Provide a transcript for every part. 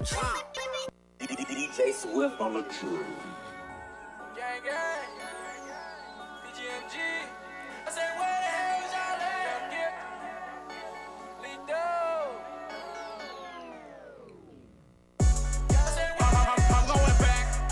DJ Swift on the track. Gang, gang. PGMG. I said, where the hell is y'all at? Lido.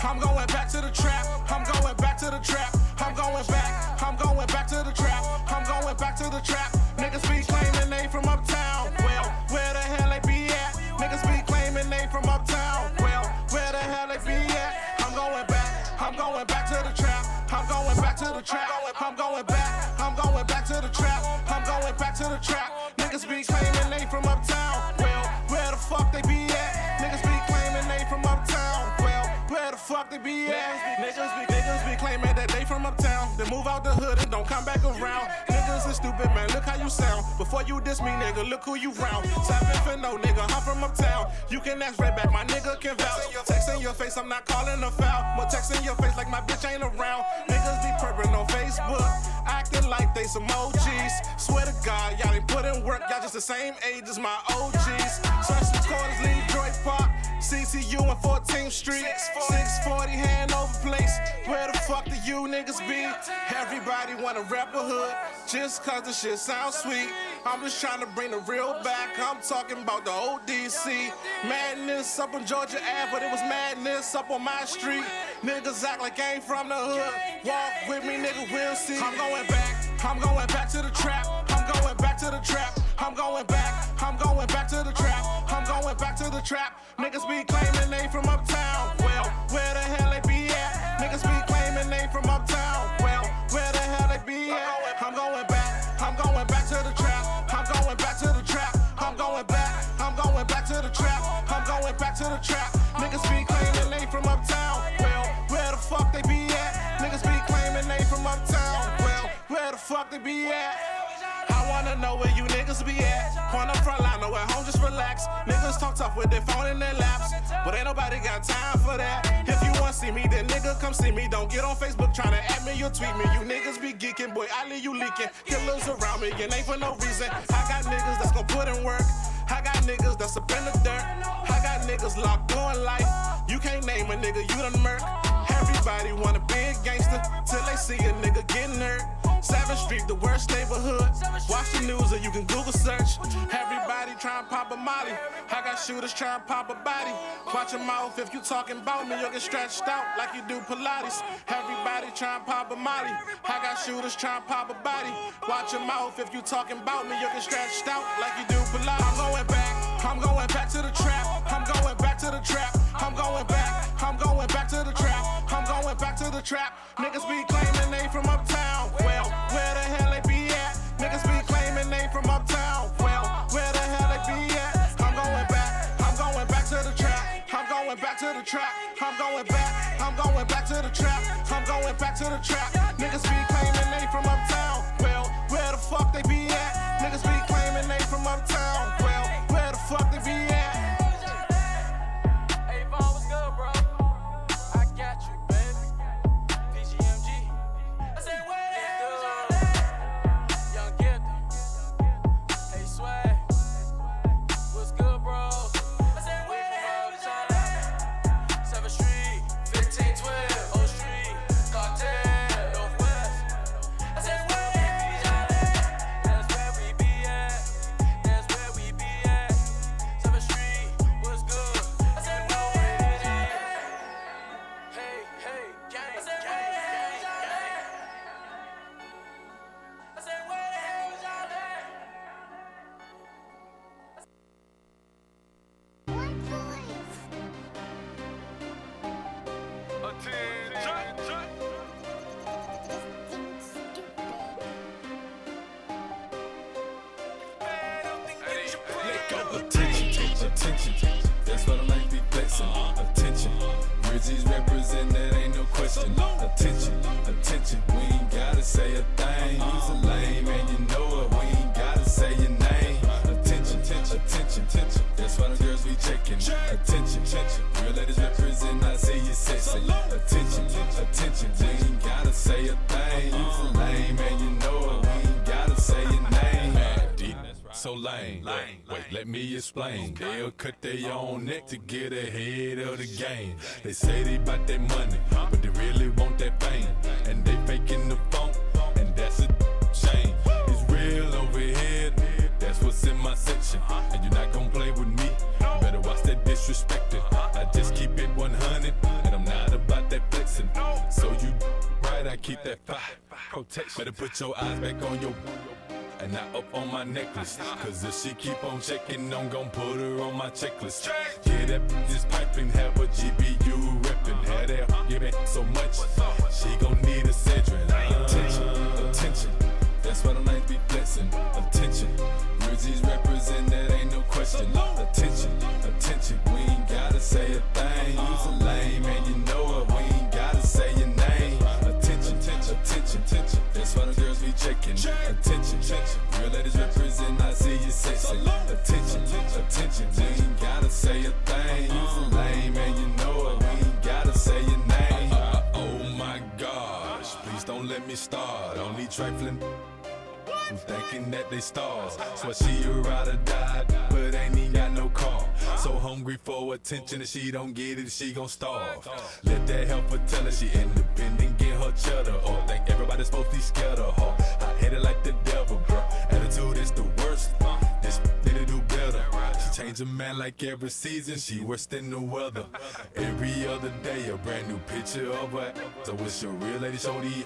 I'm going back to the trap. I'm going back to the trap. I'm going back. I'm going back to the trap. I'm going back to the trap. Niggas be claiming they from uptown. Well, where the hell they be at? Niggas be claiming they from uptown. Well, where the hell they be at? I'm going back. I'm going back to the trap. I'm going back to the trap. I'm going back. I'm going back to the trap. I'm going back to the trap. Niggas be claiming they from uptown. Well, where the fuck they be at? Niggas be claiming they from uptown. Well, where the fuck they be at? Niggas be claiming that they from uptown. Then move out the hood and don't come back around. Niggas is stupid, man, look how you sound. Before you diss me, nigga, look who you round. Tapping for no nigga, I'm from uptown. You can ask right back, my nigga can vouch. Text in your face, I'm not calling a foul. But text in your face like my bitch ain't around. Niggas be purping on Facebook, acting like they some OGs. Swear to God, y'all ain't put in work, y'all just the same age as my OGs. Search some quarters, leave Detroit Park, CTU and 14th Street, 640 Hanover Place. Where the fuck do you niggas be? Everybody wanna rap a hood, just cause the shit sounds sweet. I'm just trying to bring the real back, I'm talking about the ODC. Madness up on Georgia Ave, but it was madness up on my street. Niggas act like I ain't from the hood. Walk with me, nigga, we'll see. I'm going back to the trap. I'm going back to the trap. I'm going back to the trap. I'm going back to the trap. Niggas be claiming they from uptown. Well, where the hell they be at? Niggas be claiming they from uptown. Well, where the hell they be at? I'm going back to the trap. I'm going back to the trap. I'm going back to the trap. I'm going back to the trap. Niggas be claiming they from uptown. Well, where the fuck they be at? Niggas be claiming they from uptown. Well, where the fuck they be at? I wanna know where you niggas be at. On the front line, or at home, just relax. Niggas talk tough with their phone in their laps, but ain't nobody got time for that. If you wanna see me, then nigga come see me. Don't get on Facebook tryna add me or tweet me. You niggas be geeking, boy, I leave you leaking. Killers around me, and ain't for no reason. I got niggas that's gon' put in work. I got niggas that's up in the dirt. I got niggas locked doing life. You can't name a nigga, you done murk. Everybody wanna be a gangster till they see a nigga getting hurt. 7th Street, the worst neighborhood. Watch the news or you can Google search. Everybody tryna pop a molly. I got shooters tryna pop a body. Watch your mouth if you talking about me, you'll get stretched out like you do Pilates. Everybody tryna pop a molly. I got shooters tryna pop a body. Watch your mouth if you talking about me, you'll get stretched out like you do Pilates. I'm going back to the trap. I'm going back to the trap. I'm going back to the trap. I'm going back to the trap. Niggas be claiming they from uptown. Well, where the hell they be at? Niggas be claiming they from uptown. Well, where the hell they be at? I'm going back to the trap. I'm going back to the trap. I'm going back to the trap. I'm going back to the trap. Niggas be claiming they from uptown. Well, where the fuck they be at? Niggas be claiming they from uptown. Well, where the fuck they be at? Hey, Vaughn, what's good, bro? I got you, baby. PGMG. I said, where the hell is y'all at? Young Gifted. Hey, Swag. What's good, bro? I said, where the hell is y'all at? 7th Street, 1512, O Street, Cartel, Northwest. I said, where the hell is y'all at? That's where we be at. That's where we be at. 7th Street, what's good? I said, where the hell is y'all at? Hey, hey, gang, I said, where the hell is y'all at? I said, where the hell is y'all at? Attention, that's what I like be blessing. Attention, Rizzy's represent, that ain't no question. Attention, we ain't gotta say a thing. You's a lame and you know it, we ain't gotta say your name. Attention, that's why the girls be checking. Attention, real ladies represent, I see you sexy. Attention, we ain't gotta say a thing. You's a lame and you know it, we ain't gotta say your name. So your lane. Wait, let me explain. They'll cut their own neck to get ahead of the game. They say they bout that money, but they really want that fame. And they faking the funk, and that's a shame. It's real over here, that's what's in my section. And you're not gonna play with me, you better watch that disrespecting. I just keep it 100, and I'm not about that flexing. So you right, I keep that fire protection. Better put your eyes back on your and not up on my necklace. Cause if she keep on checking, I'm gon' put her on my checklist. Yeah, that this piping, have a GBU reppin'. Had that give it so much, she gon' need a Cedrin. Attention, attention, that's why the nights be flexing. Attention, Rizzy's represent, that ain't no question. Attention, attention, we ain't gotta say a thing. You's a lame and you know it, we ain't gotta say your name. Attention, attention, attention, that's why the girls be checking. Attention, real ladies represent, I see you sexy. Attention, attention, we ain't gotta say a thing. You's a lame and you know it, we ain't gotta say your name. Oh my gosh, please don't let me start. Only trifling who thinking that they stars. So I see her ride or die, but ain't even got no car. So hungry for attention, if she don't get it, she gon' starve. Let that help her tell her she independent, get her cheddar. Or think everybody's supposed to be scared of her. I hate it like the devil, bro. Attitude is the worst. This need to do better. She change a man like every season, she worse than the weather. Every other day, a brand new picture of her. So it's your real lady, shorty.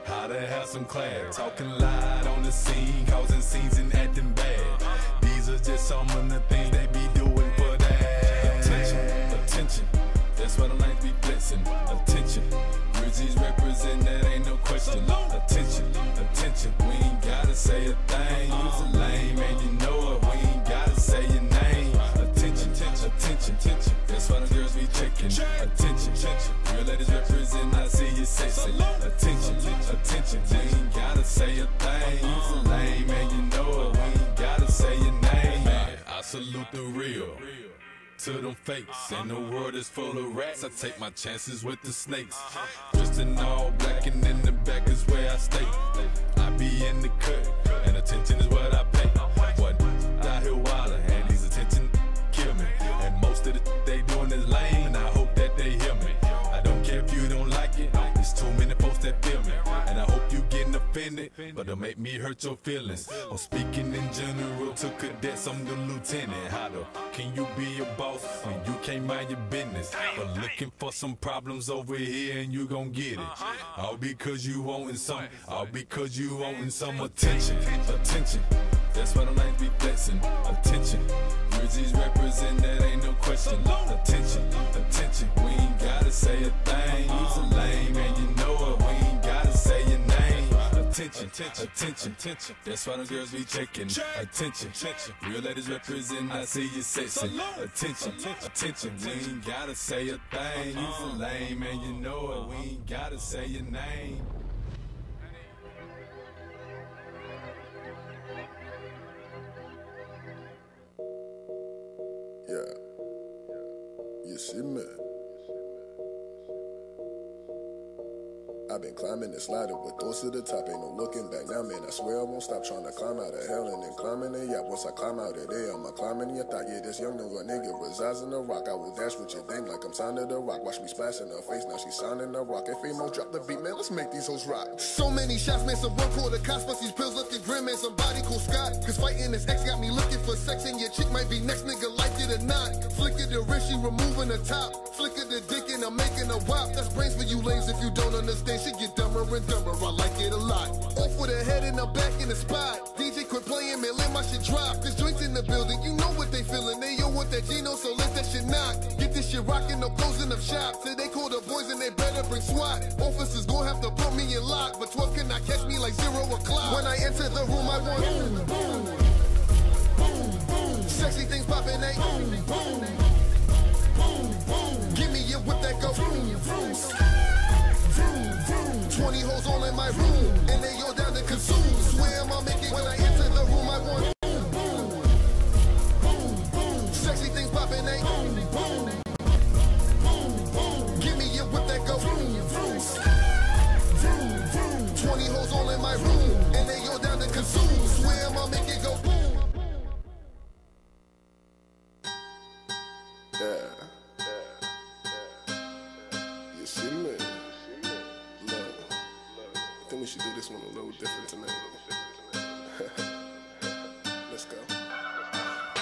How to have some class, talking loud on the scene, causing scenes and acting bad. These are just some of the things they be doing for that. Attention, attention, that's why the nights be flexing. Attention, Rizzy's represent, that ain't no question. Attention, attention, we ain't gotta say a thing. You's a lame and you know it, we ain't gotta say your name. Attention, attention, attention, that's why the girls be checking. Attention, real ladies represent, I see you sexy. Attention, attention, we ain't gotta say a thing. You's a lame and you know it, we ain't gotta say your name. Man, I salute the real to them fakes, and the world is full of rats. I take my chances with the snakes. Dressed in all black and in the back is where I stay. I be in the cut, and attention is what I pay. What out here wildin', and these attention kill me. And most of the they doing is lame, and I hope that they hear me. I don't care if you don't like it, there's too many folks that feel me. And I hope you getting offended, but don't make me hurt your feelings. I'm speaking in general to cadets, I'm the lieutenant. How the can you be a boss when you can't mind your business? But looking for some problems over here and you gon' get it. All because you wantin' some, all because you wantin' some attention. Attention, that's why the nights be flexing. Attention, Rizzy's represent, that ain't no question. Attention, attention, we ain't gotta say a thing. You's a lame and you know it, we ain't gotta say your name. Attention, attention, attention, that's why the girls be checking. Attention, real ladies represent, I see you sexy. Attention, attention, we ain't gotta say a thing. You's a lame and you know it, we ain't gotta say your name. Yeah, you see me. I've been climbing and sliding with those to the top, ain't no looking back now, man. I swear I won't stop trying to climb out of hell and then climbing it. Yeah, once I climb out of there, I'm climbing your thought. Yeah, this young nigga resides in the rock. I will dash with your dame like I'm signed to the rock. Watch me splash in her face, now she sounding the rock. If Amo drop the beat, man, let's make these hoes rock. So many shots, man, some 1/4 cost, but these pills looking grim, man. Somebody call Scott, cause fighting this ex got me looking for sex, and your chick might be next, nigga, like it or not. Flicker the wrist, she removing the top. Flicker the dick and I'm making a wop. That's brains for you lames if you don't understand. Shit get dumber and dumber, I like it a lot. Off with her head and I'm back in the spot. DJ quit playing, man, let my shit drop. There's joints in the building, you know what they feeling. They all want that Gino, so let that shit knock. Get this shit rockin', no closing up shop. Say they call the boys and they better bring SWAT. Officers gon' have to put me in lock, but 12 cannot catch me like 0 o'clock. When I enter the room, I want boom, boom, boom, boom. Sexy things poppin', they boom, boom, boom, boom. Give me your whip that go boom, boom. 20 hoes all in my room, and they all down to consume. Swear I'ma make it when I enter the room. I want boom, boom, boom, boom. Sexy things poppin', they boom, boom, boom, boom. Give me your whip that go boom, boom, boom. 20 hoes all in my room, and they all down to consume. Swear I'ma make it go boom. You see me? Look, I think we should do this one a little different tonight. Let's go.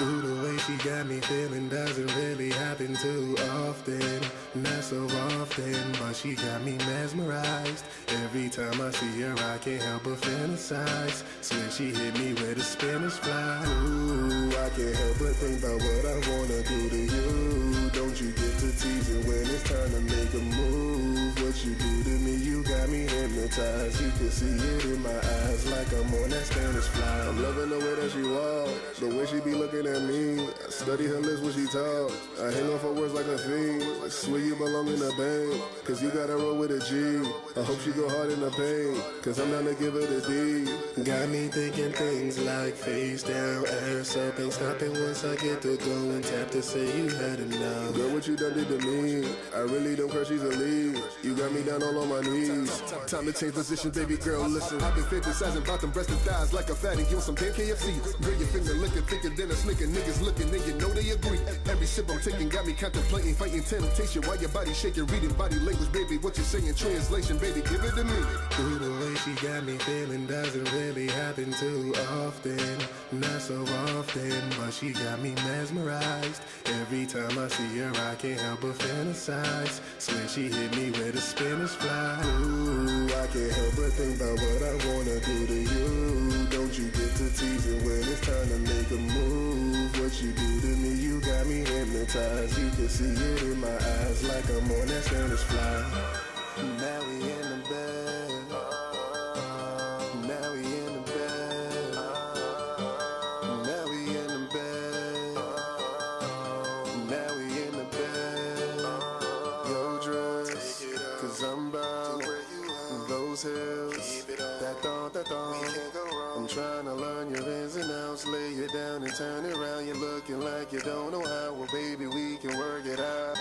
Ooh, the way she got me feeling doesn't really happen too often. Not so often, but she got me mesmerized. Every time I see her, I can't help but fantasize. Swear she hit me with a Spanish fly. Ooh, I can't help but think about what I wanna do to you. Don't you get to teasing when it's time to make a move. What you do to me, you got me hypnotized. You can see it in my eyes like I'm on that Spanish fly. I'm loving the way that she walk, the way she be looking at me. I study her lips when she talk. I hang on for words like a fiend. I swear you belong in the bank, cause you gotta roll with a G. I hope she go hard in the pain, cause I'm down to give it a D. Got me thinking things like face down, ass up, ain't stopping once I get to going. Tap to say you had enough. Girl, what you done did to me, I really don't care, she's a lead. You got me down all on my knees. Time to change position, baby girl, listen. I've been fantasizing about them breast and thighs like a fatty on some damn KFC. Girl, your finger licking thicker than a snicker. Niggas looking and you know they agree. Every sip I'm taking got me contemplating, fighting temptation while your body shaking, reading body language, baby. What you saying? Translation, baby, give it to me. Ooh, the way she got me feeling doesn't really happen too often. Not so often, but she got me mesmerized. Every time I see her, I can't help but fantasize. Swear she hit me with a Spanish fly. Ooh, I can't help but think about what I wanna do to you. Don't you get to teasing when it's time to make a move. What you do to me, you got me hypnotized. You can see it in my eyes like I'm on that Spanish fly. Now we in the bed. Now we in the bed. Now we in the bed. Now we in the bed. Your dress, cause I'm bound. Those hills, that thought. I'm trying to learn your ins and outs. Lay it down and turn it around. You're looking like you don't know how. Well, baby, we can work it out.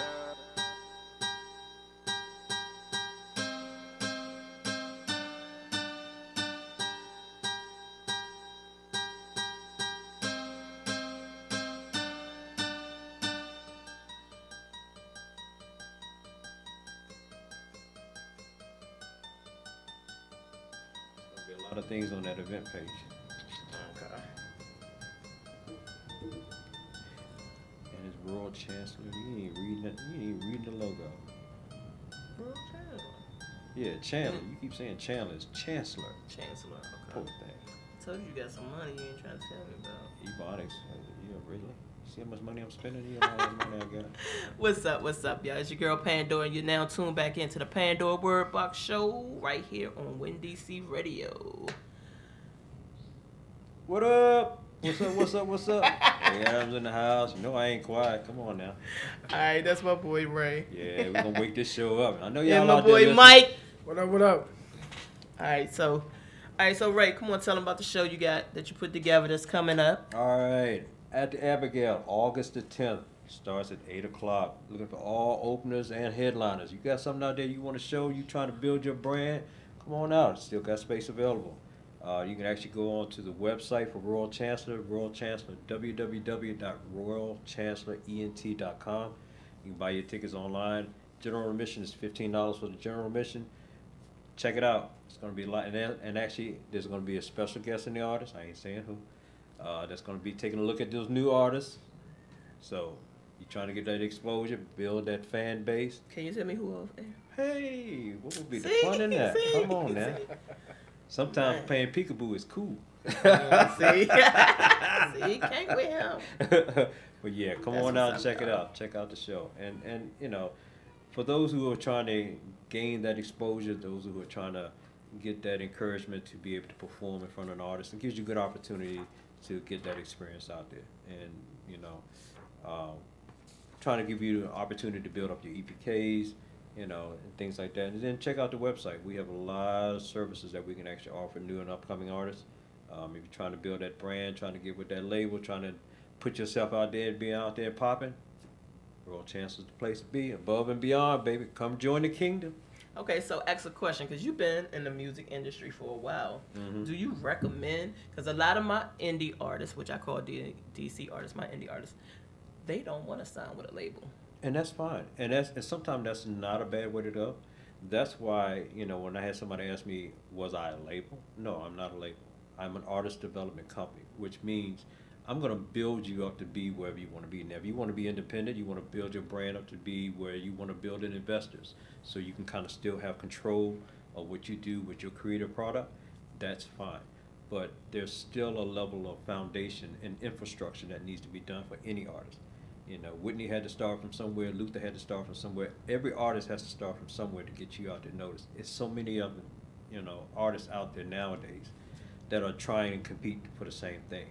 A lot of things on that event page. Okay. And it's Royal Chancellor. You ain't reading the logo. Well, Chandler. Yeah, Chandler. You keep saying Chandler. It's Chancellor. Chancellor. Poor Okay. thing. I told you you got some money you ain't trying to tell me about. Ebonics. Yeah, really. See how much money I'm spending? You know how much money I got. What's up, y'all? It's your girl Pandora, and you're now tuned back into the Pandora Word Box Show right here on WinDC Radio. What up? What's up? Hey, Adam's in the house. You know I ain't quiet. Come on now. All right, that's my boy Ray. Yeah, we're gonna wake this show up. I know y'all Yeah, my out there boy listening. Mike. What up? All right, so Ray, come on, tell them about the show you got that you put together that's coming up. All right. At the Abigail, August the 10th. Starts at 8 o'clock. Looking for all openers and headliners. You got something out there you want to show, you trying to build your brand, come on out. Still got space available. You can actually go on to the website for Royal Chancellor, www.royalchancellorent.com. You can buy your tickets online. General admission is $15 for the general admission. Check it out. It's going to be a lot. And actually, there's going to be a special guest in the artist. I ain't saying who. That's going to be taking a look at those new artists. So, you're trying to get that exposure, build that fan base. Can you tell me who over there? Hey, what would be the fun in that? Come on now. Sometimes playing peekaboo is cool. See, can't with him. But yeah, come That's on what's out up, and check it y'all. out. Check out the show. And you know, for those who are trying to gain that exposure, those who are trying to get that encouragement to be able to perform in front of an artist, it gives you a good opportunity to get that experience out there. And you know, trying to give you the opportunity to build up your EPKs, you know, and things like that. And then check out the website. We have a lot of services that we can actually offer new and upcoming artists. If you're trying to build that brand, trying to get with that label, trying to put yourself out there and be out there popping, Royal Chancellor's the place to be. Above and beyond, baby. Come join the kingdom. Okay, so ask a question, because you've been in the music industry for a while. Mm-hmm. Do you recommend, because a lot of my indie artists, which I call DC artists, my indie artists, they don't want to sign with a label. And that's fine. And sometimes that's not a bad way to go. That's why, when I had somebody ask me, was I a label? No, I'm not a label. I'm an artist development company, which means I'm going to build you up to be wherever you want to be. Now, if you want to be independent, you want to build your brand up to be where you want to build in investors so you can kind of still have control of what you do with your creative product, that's fine. But there's still a level of foundation and infrastructure that needs to be done for any artist. Whitney had to start from somewhere. Luther had to start from somewhere. Every artist has to start from somewhere to get you out there noticed. It's so many of artists out there nowadays that are trying to compete for the same thing.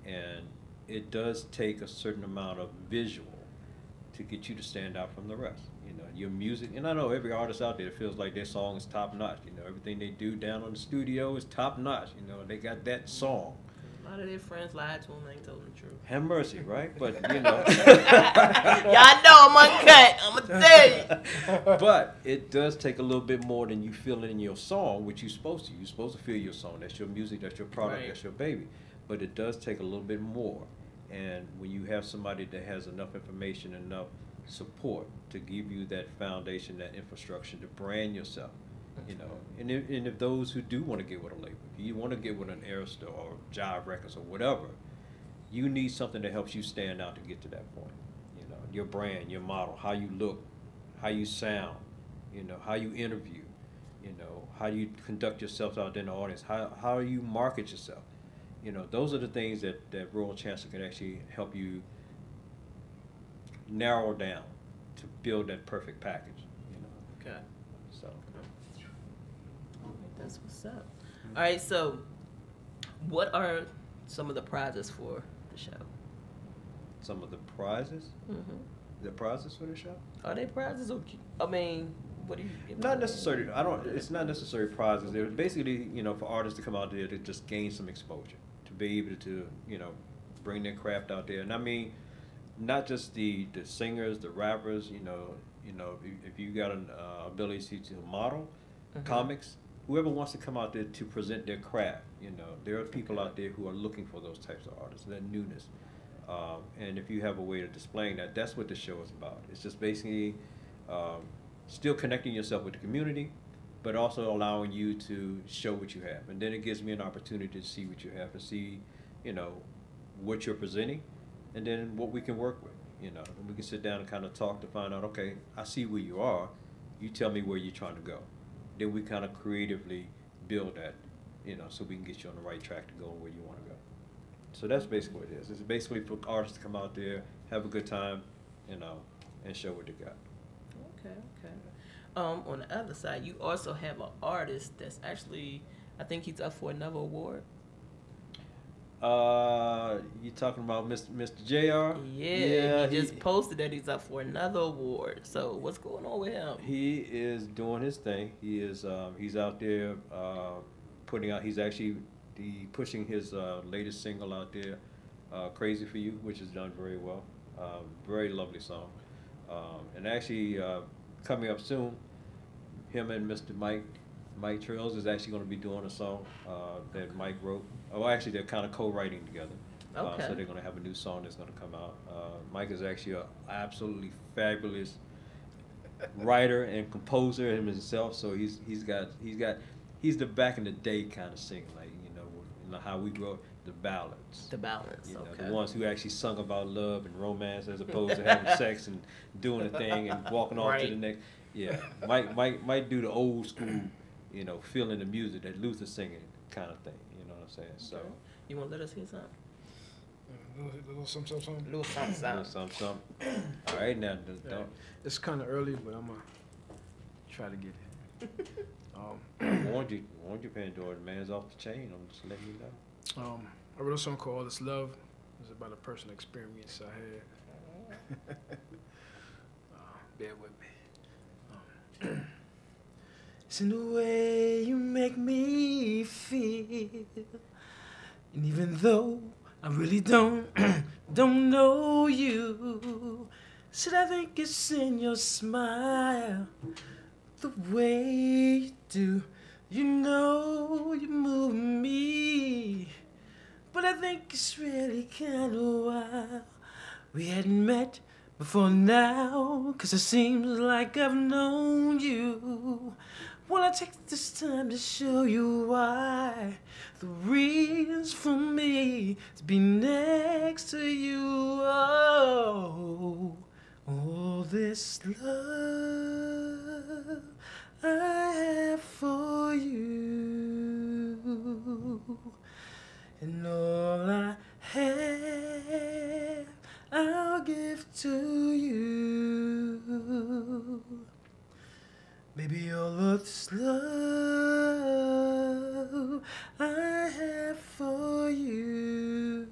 And it does take a certain amount of visual to get you to stand out from the rest. Your music, and I know every artist out there feels like their song is top notch. Everything they do down on the studio is top notch. They got that song. A lot of their friends lied to them and ain't told them the truth. Have mercy, right? But Y'all know I'm uncut. I'm going to tell you. But it does take a little bit more than you feel it in your song, which you're supposed to. You're supposed to feel your song. That's your music. That's your product. Right. That's your baby. But it does take a little bit more. And when you have somebody that has enough information, enough support to give you that foundation, that infrastructure to brand yourself, and if those who do want to get with a label, if you want to get with an Arista or Jive Records or whatever, you need something that helps you stand out to get to that point. Your brand, your model, how you look, how you sound, how you interview, how you conduct yourself out there in the audience, how you market yourself. Those are the things that Royal Chancellor can actually help you narrow down to build that perfect package. Okay. So. That's what's up. All right, so what are some of the prizes for the show? Some of the prizes? Mm-hmm. The prizes for the show? Are they prizes? Or, what do you give? Not necessarily. It's not necessarily prizes. They're basically, for artists to come out there to just gain some exposure, to be able to, bring their craft out there. And I mean, not just the singers, the rappers. If you got an ability to model, comics, whoever wants to come out there to present their craft. There are people out there who are looking for those types of artists, that newness. And if you have a way of displaying that, that's what the show is about. It's just basically still connecting yourself with the community, but also allowing you to show what you have. And then it gives me an opportunity to see what you have, to see, what you're presenting, and then what we can work with. And we can sit down and kind of talk to find out, okay, I see where you are. You tell me where you're trying to go. Then we kind of creatively build that, so we can get you on the right track to go where you want to go. So that's basically what it is. It's basically for artists to come out there, have a good time, and show what they got. Okay. On the other side, you also have an artist that's actually, I think he's up for another award. You talking about Mr. JR? Yeah, he just posted that he's up for another award. So what's going on with him? He is doing his thing. He is he's out there putting out. He's actually pushing his latest single out there, "Crazy for You," which has done very well. Very lovely song. And actually coming up soon, him and Mr. Mike Trails is actually going to be doing a song that Mike wrote. Oh, actually, they're kind of co-writing together. Okay. So they're going to have a new song that's going to come out. Mike is actually an absolutely fabulous writer and composer himself. So he's the back in the day kind of singer, like how we grew up, the ballads. The ballads. Okay. The ones who actually sung about love and romance as opposed to having sex and doing a thing and walking on to the next. Yeah, Mike do the old school, feeling the music that Luther singing kind of thing. You know what I'm saying? So you want to let us hear something? A little something. Little something. All right, now. It's kind of early, but I'm going to try to get it. I warned you, Pandora. The man's off the chain. I'm just letting you know. I wrote a song called All This Love. It's about a personal experience I had. Bear with me. It's in the way you make me feel. And even though I really don't know you, said I think it's in your smile, the way you do. You move me, but I think it's really kind of wild we hadn't met before now, 'cause it seems like I've known you. Well, I take this time to show you why. The reasons for me to be next to you. Oh, all this love I have for you, and all I have I'll give to you. Baby, all of this love I have for you,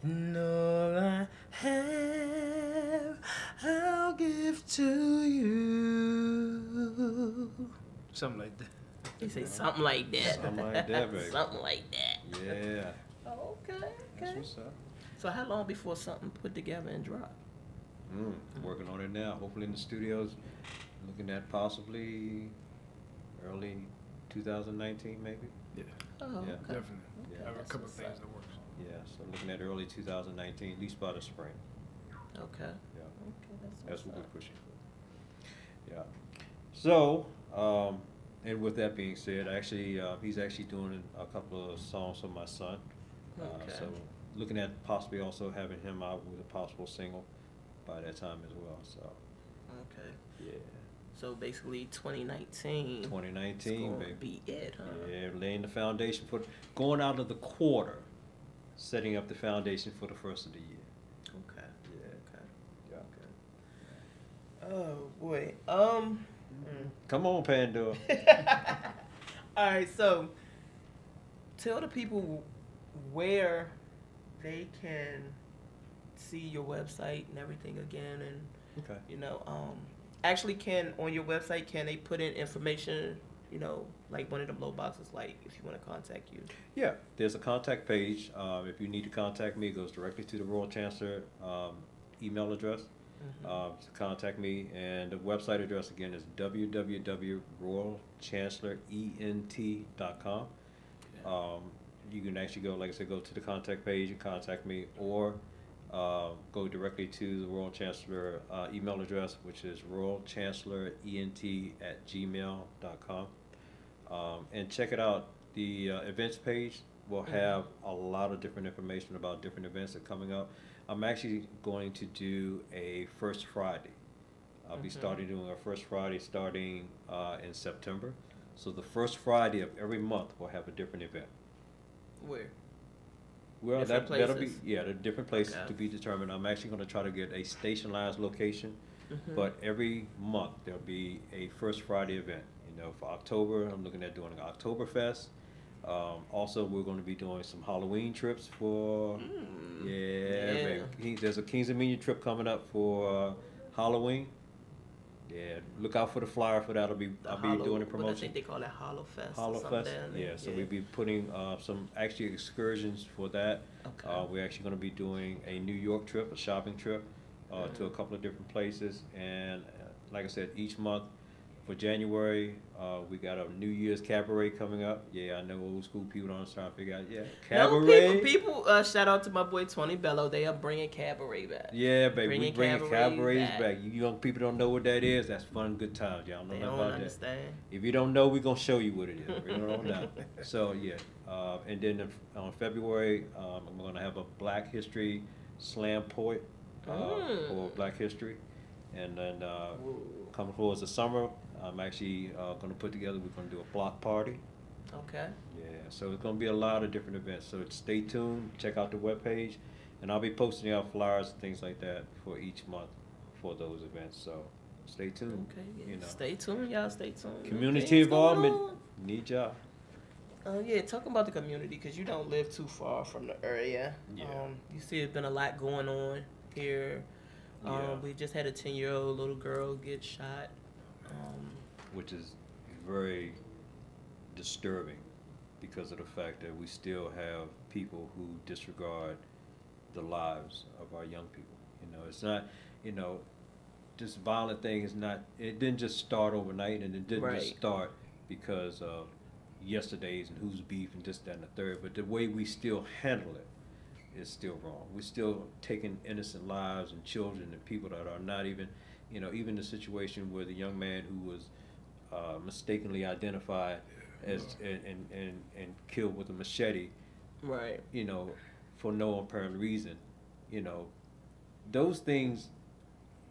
and all I have I'll give to you. Something like that. You say something like that. Something like that, baby. Something like that. Yeah. Oh, okay. That's what's up. So how long before something put together and drop? Working on it now. Hopefully in the studios. Looking at possibly early 2019, maybe. Yeah. Oh, Yeah. okay. Definitely. Yeah. I have a couple of things that works. Yeah. So looking at early 2019, at least by the spring. Okay. Yeah. Okay, That's what we're pushing for. Yeah. So, and with that being said, actually, he's actually doing a couple of songs for my son. Okay. So, looking at possibly also having him out with a possible single by that time as well. So, Okay. yeah. So basically 2019. 2019, baby. Be it, huh? Yeah, laying the foundation for going out of the quarter, setting up the foundation for the first of the year. Okay. Yeah. Okay. Yeah. Oh boy. Come on, Pandora. All right. So tell the people where they can see your website and everything again, and Okay. actually, on your website, can they put in information, like one of them low boxes, like if you want to contact you? Yeah, there's a contact page. If you need to contact me, it goes directly to the Royal Chancellor email address to contact me. And the website address, again, is www.royalchancellorent.com. You can actually go, like I said, go to the contact page and contact me, or go directly to the Royal Chancellor email address, which is royalchancellorent@gmail.com. And check it out. The events page will have a lot of different information about different events that are coming up. I'm actually going to do a First Friday. I'll be doing our First Friday starting in September. So the first Friday of every month will have a different event. Where? Well, Different that'll be, places? yeah, the different places Okay. to be determined. I'm actually going to try to get a stationized location, but every month there'll be a First Friday event. For October, I'm looking at doing an Oktoberfest. Also, we're going to be doing some Halloween trips for, baby. There's a Kings Dominion trip coming up for Halloween. Yeah, look out for the flyer for that. I'll be doing a promotion. I think they call it Hollow Fest. Hollow or something Fest, down there. yeah. So we'll be putting some actually excursions for that. Okay. We're actually going to be doing a New York trip, a shopping trip, to a couple of different places. And like I said, each month for January, we got a New Year's cabaret coming up. Yeah, I know old school people don't start to figure out. Yeah, cabaret. No, people. Shout out to my boy Tony Bello. They are bringing cabaret back. Yeah, baby, we bringing cabarets back. back. You young people don't know what that is. That's fun, good times. Y'all know They nothing don't about understand. that. If you don't know, we're gonna show you what it is. We don't know. So yeah, and then on February, I'm gonna have a Black History Slam poet for Black History, and then coming towards the summer, I'm actually gonna put together. We're gonna do a block party. Okay. Yeah, so it's going to be a lot of different events. So stay tuned, check out the webpage, and I'll be posting out flyers and things like that for each month for those events. So stay tuned. Okay. Yeah. Stay tuned, y'all. Stay tuned. Community Things involvement, going need y'all. Yeah, talking about the community, because you don't live too far from the area. Yeah. You see there's been a lot going on here. Yeah. We just had a 10-year-old little girl get shot. Which is very disturbing because of the fact that we still have people who disregard the lives of our young people. It's not, this violent thing is not, it didn't just start overnight, and it didn't just start because of yesterday's and who's beef and this, that, and the third, but the way we still handle it is still wrong. We're still taking innocent lives and children and people that are not even, even the situation where the young man who was mistakenly identified as and killed with a machete, Right. For no apparent reason, those things.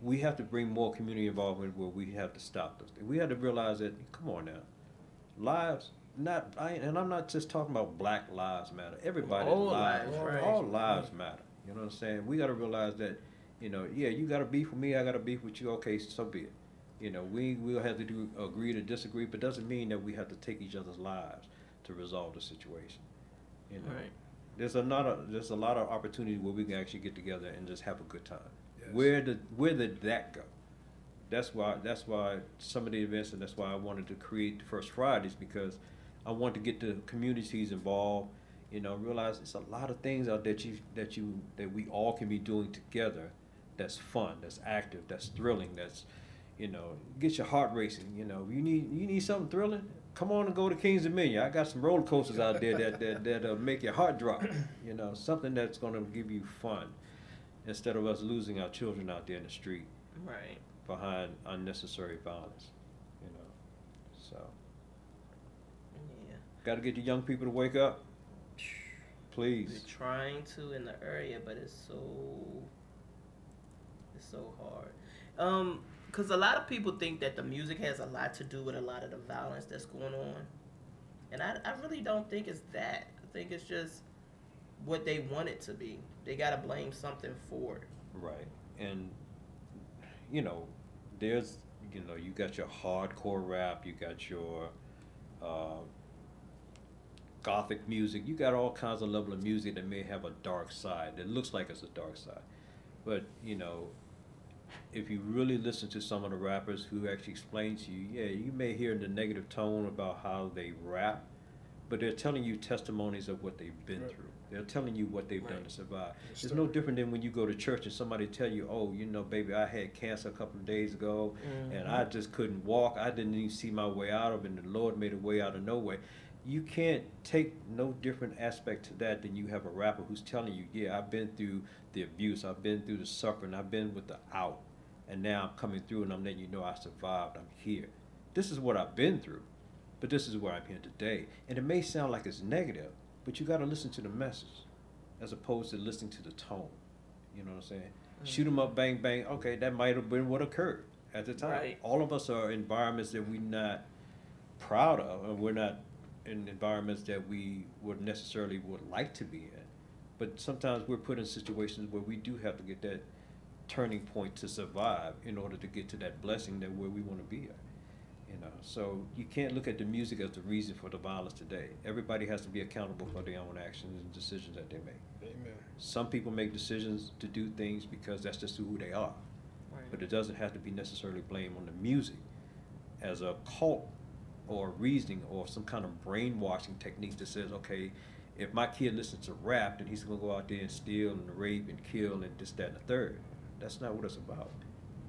We have to bring more community involvement where we have to stop those things. We have to realize that, come on now, lives, and I'm not just talking about Black Lives Matter. Everybody's lives, right. all lives matter. You know what I'm saying? We got to realize that, you got to beef with me, I got to beef with you. Okay, so be it. We'll have to agree to disagree, but doesn't mean that we have to take each other's lives to resolve the situation. Right. There's a lot of opportunity where we can actually get together and just have a good time. Where did that go? That's why some of the events, and that's why I wanted to create the First Fridays, because I want to get the communities involved. Realize it's a lot of things out there that we all can be doing together. That's fun, that's active, that's thrilling. That's get your heart racing. You need something thrilling. Come on and go to Kings Dominion. I got some roller coasters out there that'll make your heart drop. Something that's going to give you fun, instead of us losing our children out there in the street, Right. behind unnecessary violence. So Yeah. got to get the young people to wake up, please. We're trying to in the area, but it's so hard. Because a lot of people think that the music has a lot to do with a lot of the violence that's going on, and I really don't think it's that. I think it's just what they want it to be. They gotta blame something for it. Right. And there's you got your hardcore rap, you got your gothic music, you got all kinds of level of music that may have a dark side, that looks like it's a dark side. But if you really listen to some of the rappers who actually explain to you, you may hear the negative tone about how they rap, but they're telling you testimonies of what they've been through. They're telling you what they've done to survive. It's no different than when you go to church and somebody tell you, oh, baby, I had cancer a couple of days ago, and I just couldn't walk. I didn't even see my way out of it, and the Lord made a way out of no way. You can't take no different aspect to that than you have a rapper who's telling you, I've been through the abuse, I've been through the suffering, I've been with the out, and now I'm coming through and I'm letting you know I survived, I'm here. This is what I've been through, but this is where I'm here today. And it may sound like it's negative, but you got to listen to the message as opposed to listening to the tone. You know what I'm saying? Shoot 'em up, bang, bang. Okay, that might have been what occurred at the time. Right. All of us are in environments that we're not proud of, and we're not in environments that we would like to be in. But sometimes we're put in situations where we do have to get that turning point to survive in order to get to that blessing that where we want to be at. So you can't look at the music as the reason for the violence today. Everybody has to be accountable for their own actions and decisions that they make. Amen. Some people make decisions to do things because that's just who they are. Right. But it doesn't have to be necessarily blamed on the music as a cult or reasoning or some kind of brainwashing technique that says, okay, if my kid listens to rap, then he's going to go out there and steal and rape and kill and this, that, and the third. That's not what it's about.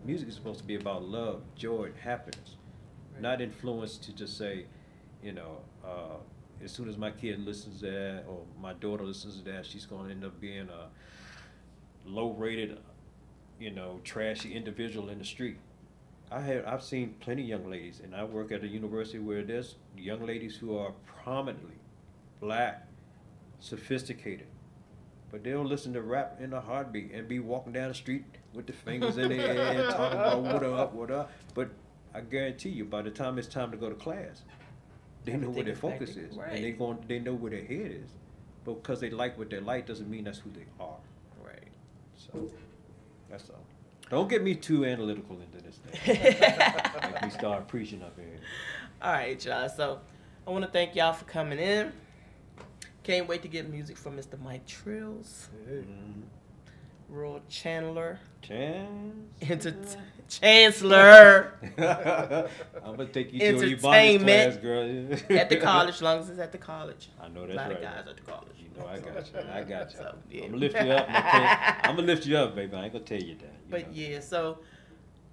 Music is supposed to be about love, joy, and happiness. Not influenced to just say, as soon as my kid listens to that or my daughter listens to that, she's going to end up being a low-rated, trashy individual in the street. I've seen plenty of young ladies, and I work at a university where there's young ladies who are prominently black, sophisticated, but they'll listen to rap in a heartbeat and be walking down the street with the fingers in the air and talking about what up. But I guarantee you, by the time it's time to go to class, they know where their focus is, right. and they know where their head is. But because they like what they like doesn't mean that's who they are. Right. So that's all. Don't get me too analytical into this thing. Make me start preaching up here. All right, y'all. So I want to thank y'all for coming in. Can't wait to get music from Mr. Mike Trills, Royal Chandler, Chancellor. I'm gonna take you to your bondage class, girl. At the college, as long as it's at the college. I know that's a lot right. of guys at the college. You know, I got you. So, yeah. I'm gonna lift you up. I'm gonna lift you up, baby. I ain't gonna tell you that. But yeah, so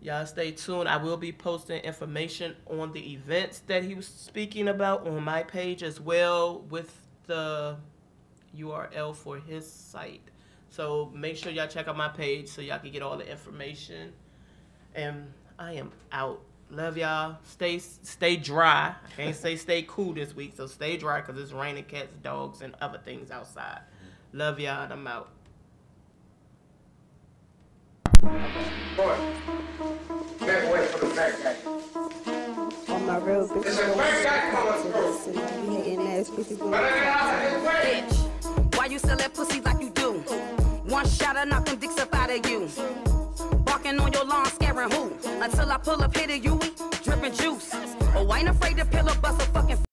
y'all stay tuned. I will be posting information on the events that he was speaking about on my page as well with the URL for his site. So make sure y'all check out my page so y'all can get all the information. And I am out. Love y'all. Stay dry. I can't say stay cool this week, so stay dry because it's raining cats, dogs, and other things outside. Love y'all, and I'm out. On my real bitch. It's a great guy coming through. Hating ass pussy boy. Bitch, why you sell that pussy like you do? One shot of knock them dicks up out of you. Barking on your lawn, scaring who? Until I pull up, hitting you, dripping juice. Oh, I ain't afraid to pill or bust a fucking